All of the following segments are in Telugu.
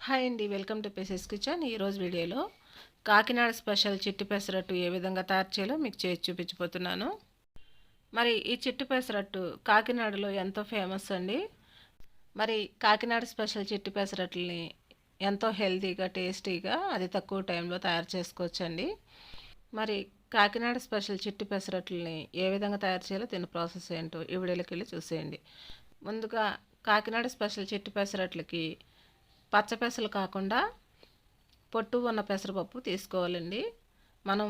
హాయ్ అండి, వెల్కమ్ టు పేసెస్ కిచెన్. ఈరోజు వీడియోలో కాకినాడ స్పెషల్ చిట్టి పెసరట్టు ఏ విధంగా తయారు చేయాలో మీకు చేసి చూపించబోతున్నాను. మరి ఈ చిట్టి పెసరట్టు కాకినాడలో ఎంతో ఫేమస్ అండి. మరి కాకినాడ స్పెషల్ చిట్టి పెసరట్టుని ఎంతో హెల్తీగా, టేస్టీగా, అతి తక్కువ టైంలో తయారు చేసుకోవచ్చండి. మరి కాకినాడ స్పెషల్ చిట్టి పెసరట్టుని ఏ విధంగా తయారు చేయాలో దీని ప్రాసెస్ ఏంటో ఈ వీడియోలోకి వెళ్ళి చూసేయండి. ముందుగా కాకినాడ స్పెషల్ చిట్టి పెసరట్లకి పచ్చపెసలు కాకుండా పొట్టు ఉన్న పెసరపప్పు తీసుకోవాలండి. మనం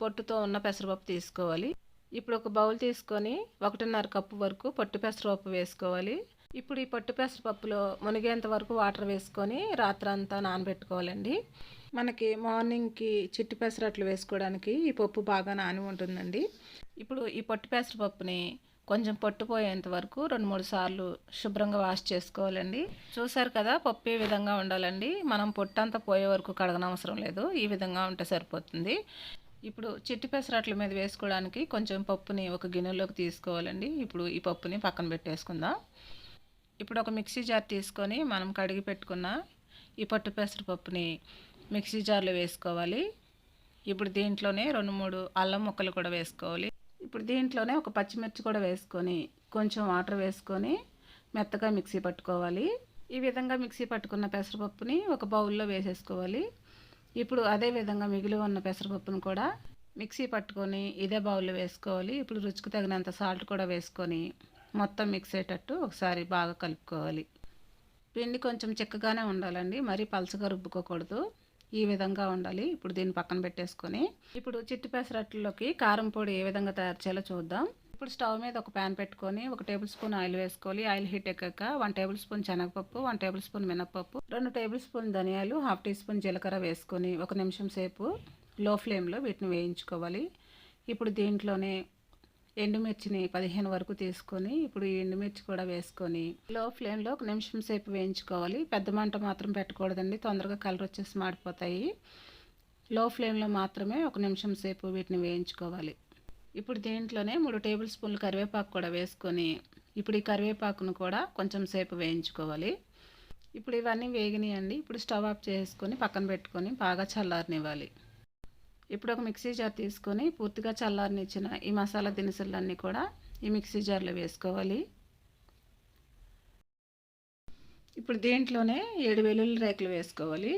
పొట్టుతో ఉన్న పెసరపప్పు తీసుకోవాలి. ఇప్పుడు ఒక బౌల్ తీసుకొని 1.5 కప్పు వరకు పొట్టు పెసరపప్పు వేసుకోవాలి. ఇప్పుడు ఈ పొట్టు పెసరపప్పులో మునిగేంత వరకు వాటర్ వేసుకొని రాత్రంతా నానబెట్టుకోవాలండి. మనకి మార్నింగ్కి చిట్టి పెసరట్లు వేసుకోవడానికి ఈ పప్పు బాగా నాని ఉంటుందండి. ఇప్పుడు ఈ పొట్టు పెసరపప్పుని కొంచెం పొట్టుపోయేంత వరకు 2-3 సార్లు శుభ్రంగా వాష్ చేసుకోవాలండి. చూసారు కదా, పప్పు ఈ విధంగా ఉండాలండి. మనం పొట్టంతా పోయే వరకు కడగనవసరం లేదు, ఈ విధంగా ఉంటే సరిపోతుంది. ఇప్పుడు చిట్టి పెసరట్ల మీద వేసుకోవడానికి కొంచెం పప్పుని ఒక గిన్నెలోకి తీసుకోవాలండి. ఇప్పుడు ఈ పప్పుని పక్కన పెట్టేసుకుందాం. ఇప్పుడు ఒక మిక్సీ జార్ తీసుకొని మనం కడిగి పెట్టుకున్న ఈ పొట్టు పెసరపప్పుని మిక్సీ జార్లో వేసుకోవాలి. ఇప్పుడు దీంట్లోనే 2-3 అల్లం ముక్కలు కూడా వేసుకోవాలి. ఇప్పుడు దీంట్లోనే ఒక పచ్చిమిర్చి కూడా వేసుకొని కొంచెం వాటర్ వేసుకొని మెత్తగా మిక్సీ పట్టుకోవాలి. ఈ విధంగా మిక్సీ పట్టుకున్న పెసరపప్పుని ఒక బౌల్లో వేసేసుకోవాలి. ఇప్పుడు అదే విధంగా మిగిలి ఉన్న పెసరపప్పును కూడా మిక్సీ పట్టుకొని ఇదే బౌల్లో వేసుకోవాలి. ఇప్పుడు రుచికి తగినంత సాల్ట్ కూడా వేసుకొని మొత్తం మిక్స్ అయ్యేటట్టు ఒకసారి బాగా కలుపుకోవాలి. పిండి కొంచెం చిక్కగానే ఉండాలండి, మరీ పలచగా రుబ్బుకోకూడదు. ఈ విధంగా ఉండాలి. ఇప్పుడు దీన్ని పక్కన పెట్టేసుకొని ఇప్పుడు చిట్టి పెసరట్లలోకి కారం పొడి ఏ విధంగా తయారు చేయాలో చూద్దాం. ఇప్పుడు స్టవ్ మీద ఒక ప్యాన్ పెట్టుకొని 1 టేబుల్ స్పూన్ ఆయిల్ వేసుకోవాలి. ఆయిల్ హీట్ ఎక్కాక 1 టేబుల్ స్పూన్ శనగపప్పు, 1 టేబుల్ స్పూన్ మినపప్పు, 2 టేబుల్ స్పూన్ ధనియాలు, 1/2 టీ స్పూన్ జీలకర్ర వేసుకొని 1 నిమిషం సేపు లో ఫ్లేమ్లో వీటిని వేయించుకోవాలి. ఇప్పుడు దీంట్లోనే ఎండుమిర్చిని 15 వరకు తీసుకొని ఇప్పుడు ఈ ఎండుమిర్చి కూడా వేసుకొని లో ఫ్లేమ్లో 1 నిమిషం సేపు వేయించుకోవాలి. పెద్ద మంట మాత్రం పెట్టకూడదండి, తొందరగా కలర్ వచ్చేసి మాడిపోతాయి. లో ఫ్లేమ్లో మాత్రమే 1 నిమిషం సేపు వీటిని వేయించుకోవాలి. ఇప్పుడు దీంట్లోనే 3 టేబుల్ స్పూన్లు కరివేపాకు కూడా వేసుకొని ఇప్పుడు ఈ కరివేపాకును కూడా కొంచెం సేపు వేయించుకోవాలి. ఇప్పుడు ఇవన్నీ వేగినాయండి. ఇప్పుడు స్టవ్ ఆఫ్ చేసుకొని పక్కన పెట్టుకొని బాగా చల్లారనివ్వాలి. ఇప్పుడు ఒక మిక్సీ జార్ తీసుకొని పూర్తిగా చల్లారనిచ్చిన ఈ మసాలా దినుసులన్నీ కూడా ఈ మిక్సీ జార్లో వేసుకోవాలి. ఇప్పుడు దీంట్లోనే 7 వెల్లుల్లి రేకులు వేసుకోవాలి.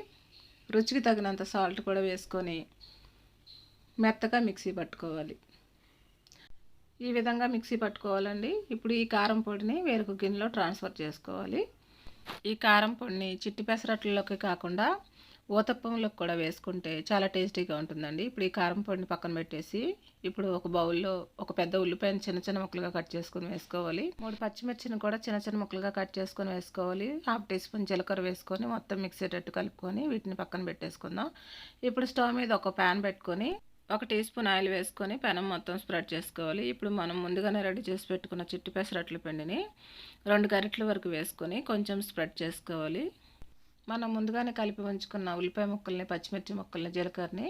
రుచికి తగినంత సాల్ట్ కూడా వేసుకొని మెత్తగా మిక్సీ పట్టుకోవాలి. ఈ విధంగా మిక్సీ పట్టుకోవాలండి. ఇప్పుడు ఈ కారం పొడిని వేరొక గిన్నెలో ట్రాన్స్ఫర్ చేసుకోవాలి. ఈ కారం పొడిని చిట్టి పెసరట్లలోకి కాకుండా ఊతప్పంలోకి కూడా వేసుకుంటే చాలా టేస్టీగా ఉంటుందండి. ఇప్పుడు ఈ కారం పొడిని పక్కన పెట్టేసి ఇప్పుడు ఒక బౌల్లో ఒక పెద్ద ఉల్లిపాయను చిన్న చిన్న ముక్కలుగా కట్ చేసుకొని వేసుకోవాలి. 3 పచ్చిమిర్చిని కూడా చిన్న చిన్న ముక్కలుగా కట్ చేసుకొని వేసుకోవాలి. 1/2 టీ స్పూన్ జీలకర్ర వేసుకొని మొత్తం మిక్స్ అయ్యేటట్టు కలుపుకొని వీటిని పక్కన పెట్టేసుకుందాం. ఇప్పుడు స్టవ్ మీద ఒక ప్యాన్ పెట్టుకొని 1 టీ స్పూన్ ఆయిల్ వేసుకొని పెనం మొత్తం స్ప్రెడ్ చేసుకోవాలి. ఇప్పుడు మనం ముందుగానే రెడీ చేసి పెట్టుకున్న చిట్టి పెసరట్ల పిండిని 2 గరిటెల వరకు వేసుకొని కొంచెం స్ప్రెడ్ చేసుకోవాలి. మనం ముందుగానే కలిపి ఉంచుకున్న ఉల్లిపాయ ముక్కల్ని, పచ్చిమిర్చి ముక్కల్ని, జీలకర్రని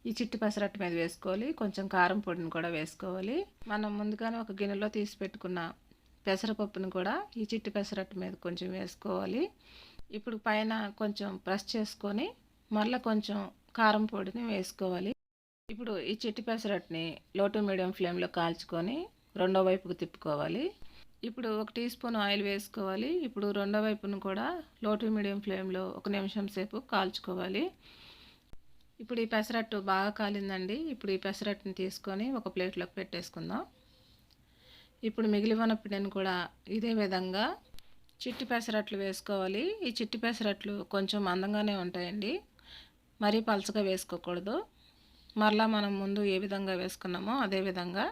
ఈ చిట్టి పెసరట్టు మీద వేసుకోవాలి. కొంచెం కారం పొడిని కూడా వేసుకోవాలి. మనం ముందుగానే ఒక గిన్నెలో తీసి పెట్టుకున్న పెసరపప్పును కూడా ఈ చిట్టి పెసరట్టు మీద కొంచెం వేసుకోవాలి. ఇప్పుడు పైన కొంచెం ప్రెస్ చేసుకొని మళ్ళీ కొంచెం కారం పొడిని వేసుకోవాలి. ఇప్పుడు ఈ చిట్టి పెసరట్టుని లో టు మీడియం ఫ్లేమ్లో కాల్చుకొని రెండో వైపుకు తిప్పుకోవాలి. ఇప్పుడు 1 టీ స్పూన్ ఆయిల్ వేసుకోవాలి. ఇప్పుడు రెండో వైపును కూడా లో టు మీడియం ఫ్లేమ్లో 1 నిమిషం సేపు కాల్చుకోవాలి. ఇప్పుడు ఈ పెసరట్టు బాగా కాలిందండి. ఇప్పుడు ఈ పెసరట్టుని తీసుకొని ఒక ప్లేట్లోకి పెట్టేసుకుందాం. ఇప్పుడు మిగిలి ఉన్న పిండిని కూడా ఇదే విధంగా చిట్టి పెసరట్లు వేసుకోవాలి. ఈ చిట్టి పెసరట్లు కొంచెం మందంగానే ఉంటాయండి, మరీ పలచగా వేసుకోకూడదు. మరలా మనం ముందు ఏ విధంగా వేసుకున్నామో అదే విధంగా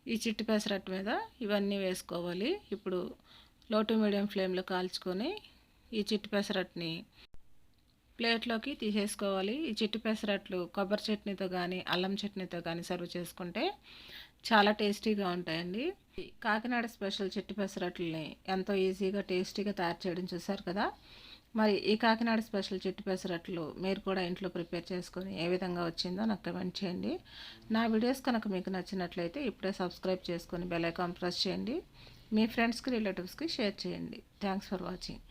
ఈ చిట్టి పెసరట్టు మీద ఇవన్నీ వేసుకోవాలి. ఇప్పుడు లో టు మీడియం ఫ్లేమ్లో కాల్చుకొని ఈ చిట్టి పెసరట్టుని ప్లేట్లోకి తీసేసుకోవాలి. ఈ చిట్టి పెసరట్లు కొబ్బరి చట్నీతో కానీ అల్లం చట్నీతో కానీ సర్వ్ చేసుకుంటే చాలా టేస్టీగా ఉంటాయండి. కాకినాడ స్పెషల్ చిట్టి పెసరట్లని ఎంతో ఈజీగా టేస్టీగా తయారు చేయడం చూసారు కదా. మరి ఈ కాకినాడ స్పెషల్ చిట్టి పెసరట్లు మీరు కూడా ఇంట్లో ప్రిపేర్ చేసుకొని ఏ విధంగా వచ్చిందో నాకు కమెంట్ చేయండి. నా వీడియోస్ కనుక మీకు నచ్చినట్లయితే ఇప్పుడే సబ్స్క్రైబ్ చేసుకొని బెల్ ఐకాన్ ప్రెస్ చేయండి. మీ ఫ్రెండ్స్కి, రిలేటివ్స్కి షేర్ చేయండి. Thanks for watching.